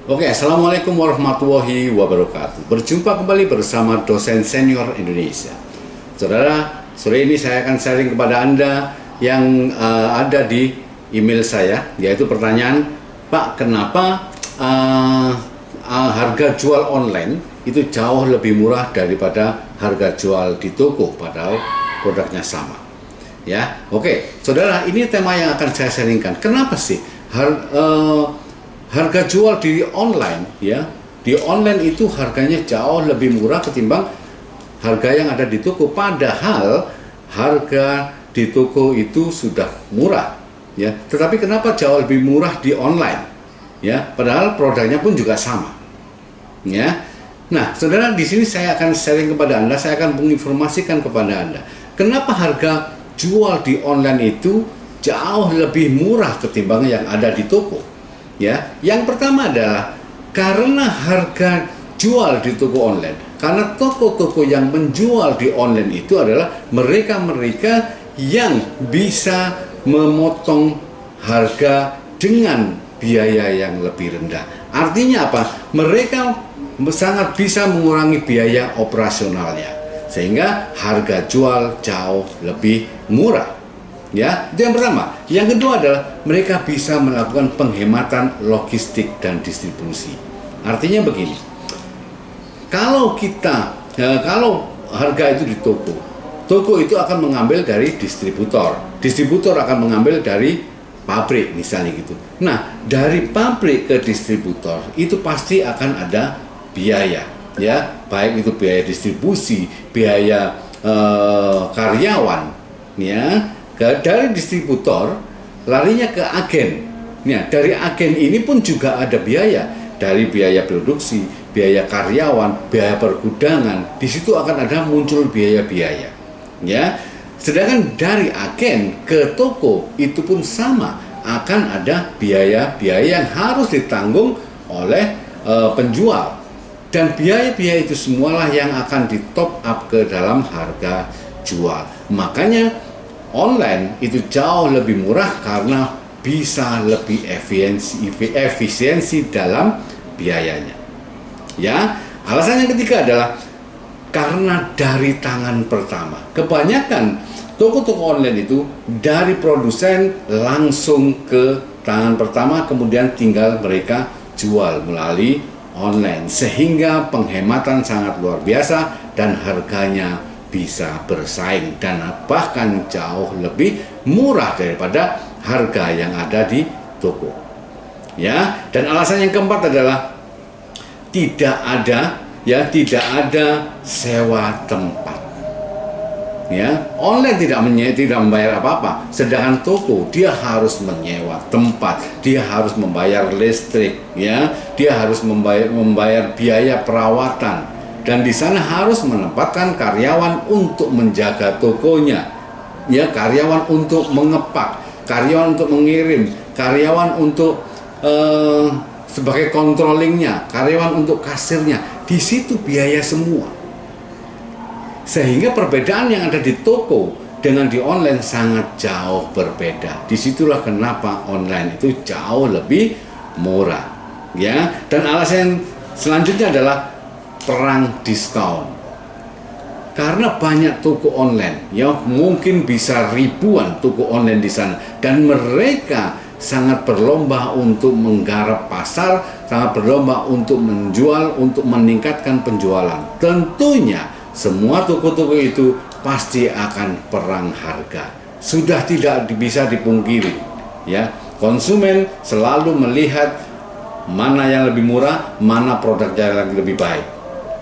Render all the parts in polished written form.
Oke, Assalamualaikum warahmatullahi wabarakatuh. Berjumpa kembali bersama dosen senior Indonesia. Saudara, sore ini saya akan sharing kepada Anda yang ada di email saya, yaitu pertanyaan, Pak, kenapa harga jual online itu jauh lebih murah daripada harga jual di toko, padahal produknya sama. Ya, oke, saudara, ini tema yang akan saya sharingkan. Kenapa sih harga jual di online, ya, di online itu harganya jauh lebih murah ketimbang harga yang ada di toko, padahal harga di toko itu sudah murah, ya. Tetapi kenapa jauh lebih murah di online, ya, padahal produknya pun juga sama, ya. Nah, saudara, di sini saya akan sharing kepada Anda, saya akan menginformasikan kepada Anda kenapa harga jual di online itu jauh lebih murah ketimbang yang ada di toko. Ya, yang pertama adalah karena harga jual di toko online. Karena toko-toko yang menjual di online itu adalah mereka-mereka yang bisa memotong harga dengan biaya yang lebih rendah. Artinya apa? Mereka sangat bisa mengurangi biaya operasionalnya, sehingga harga jual jauh lebih murah. Ya, itu yang pertama. Yang kedua adalah mereka bisa melakukan penghematan logistik dan distribusi. Artinya begini, kalau harga itu di toko, toko itu akan mengambil dari distributor akan mengambil dari pabrik misalnya gitu. Nah, dari pabrik ke distributor itu pasti akan ada biaya, ya, baik itu biaya distribusi, biaya karyawan, ya. Dari distributor larinya ke agen. Nah, dari agen ini pun juga ada biaya, dari biaya produksi, biaya karyawan, biaya pergudangan. Di situ akan ada muncul biaya-biaya, ya. Sedangkan dari agen ke toko itu pun sama, akan ada biaya-biaya yang harus ditanggung oleh penjual. Dan biaya-biaya itu semualah yang akan di top up ke dalam harga jual. Makanya online itu jauh lebih murah karena bisa lebih efisiensi dalam biayanya. Ya, alasan yang ketiga adalah karena dari tangan pertama. Kebanyakan toko-toko online itu dari produsen langsung ke tangan pertama, kemudian tinggal mereka jual melalui online, sehingga penghematan sangat luar biasa dan harganya bisa bersaing dan bahkan jauh lebih murah daripada harga yang ada di toko. Ya, dan alasan yang keempat adalah tidak ada sewa tempat. Ya, online tidak membayar apa-apa, sedangkan toko dia harus menyewa tempat, dia harus membayar listrik, ya, dia harus membayar biaya perawatan. Dan di sana harus menempatkan karyawan untuk menjaga tokonya, ya, karyawan untuk mengepak, karyawan untuk mengirim, karyawan untuk sebagai controllingnya, karyawan untuk kasirnya. Di situ biaya semua. Sehingga perbedaan yang ada di toko dengan di online sangat jauh berbeda. Disitulah kenapa online itu jauh lebih murah, ya. Dan alasan selanjutnya adalah perang diskon. Karena banyak toko online, ya, mungkin bisa ribuan toko online di sana, dan mereka sangat berlomba untuk menggarap pasar, sangat berlomba untuk menjual, untuk meningkatkan penjualan. Tentunya semua toko-toko itu pasti akan perang harga. Sudah tidak bisa dipungkiri, ya. Konsumen selalu melihat mana yang lebih murah, mana produknya yang lebih baik.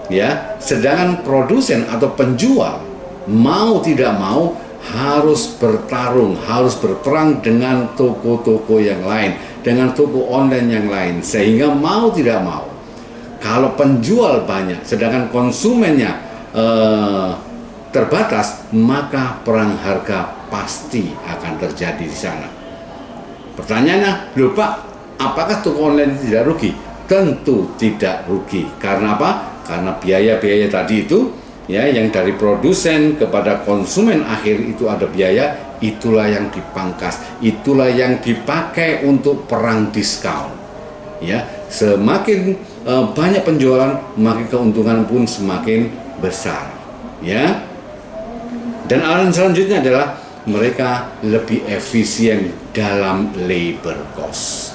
Ya, sedangkan produsen atau penjual mau tidak mau harus bertarung, harus berperang dengan toko-toko yang lain, dengan toko online yang lain, sehingga mau tidak mau, kalau penjual banyak sedangkan konsumennya terbatas, maka perang harga pasti akan terjadi di sana. Pertanyaannya, loh Pak, apakah toko online tidak rugi? Tentu tidak rugi. Karena apa? Karena biaya-biaya tadi itu, ya, yang dari produsen kepada konsumen akhir itu ada biaya, itulah yang dipangkas, itulah yang dipakai untuk perang diskon. Ya, semakin banyak penjualan, maka keuntungan pun semakin besar. Ya. Dan alasan selanjutnya adalah mereka lebih efisien dalam labor cost.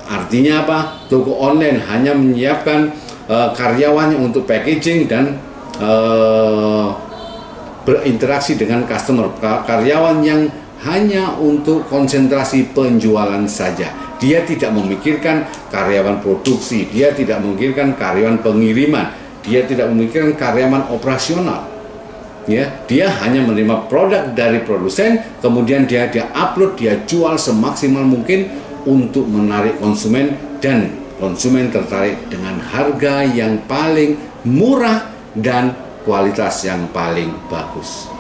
Artinya apa? Toko online hanya menyiapkan karyawannya untuk packaging dan berinteraksi dengan customer. Karyawan yang hanya untuk konsentrasi penjualan saja. Dia tidak memikirkan karyawan produksi, dia tidak memikirkan karyawan pengiriman, dia tidak memikirkan karyawan operasional. Ya, dia hanya menerima produk dari produsen, kemudian dia upload, dia jual semaksimal mungkin untuk menarik konsumen, dan konsumen tertarik dengan harga yang paling murah dan kualitas yang paling bagus.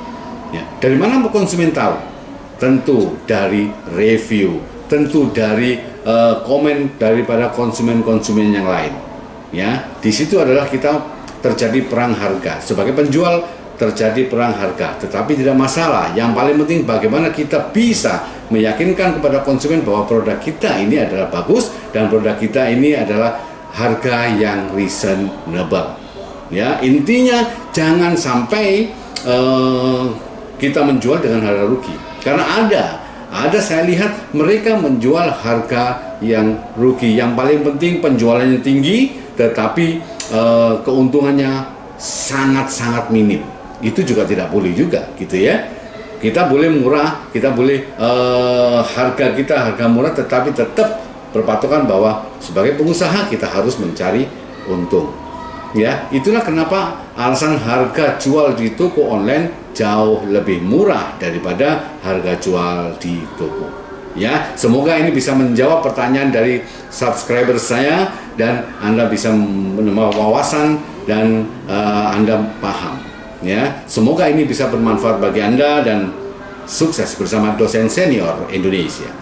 Ya, dari mana konsumen tahu? Tentu dari review, tentu dari komen daripada konsumen-konsumen yang lain. Ya, di situ adalah kita terjadi perang harga. Sebagai penjual terjadi perang harga, tetapi tidak masalah. Yang paling penting bagaimana kita bisa meyakinkan kepada konsumen bahwa produk kita ini adalah bagus dan produk kita ini adalah harga yang reasonable. Ya, intinya jangan sampai kita menjual dengan harga rugi. Karena ada saya lihat mereka menjual harga yang rugi. Yang paling penting penjualannya tinggi, tetapi keuntungannya sangat-sangat minim. Itu juga tidak boleh juga, gitu ya. Kita boleh murah, kita boleh harga murah, tetapi tetap berpatokan bahwa sebagai pengusaha kita harus mencari untung. Ya, itulah kenapa alasan harga jual di toko online jauh lebih murah daripada harga jual di toko. Ya, semoga ini bisa menjawab pertanyaan dari subscriber saya dan Anda bisa menambah wawasan dan Anda paham. Ya, semoga ini bisa bermanfaat bagi Anda dan sukses bersama Dosen Senior Indonesia.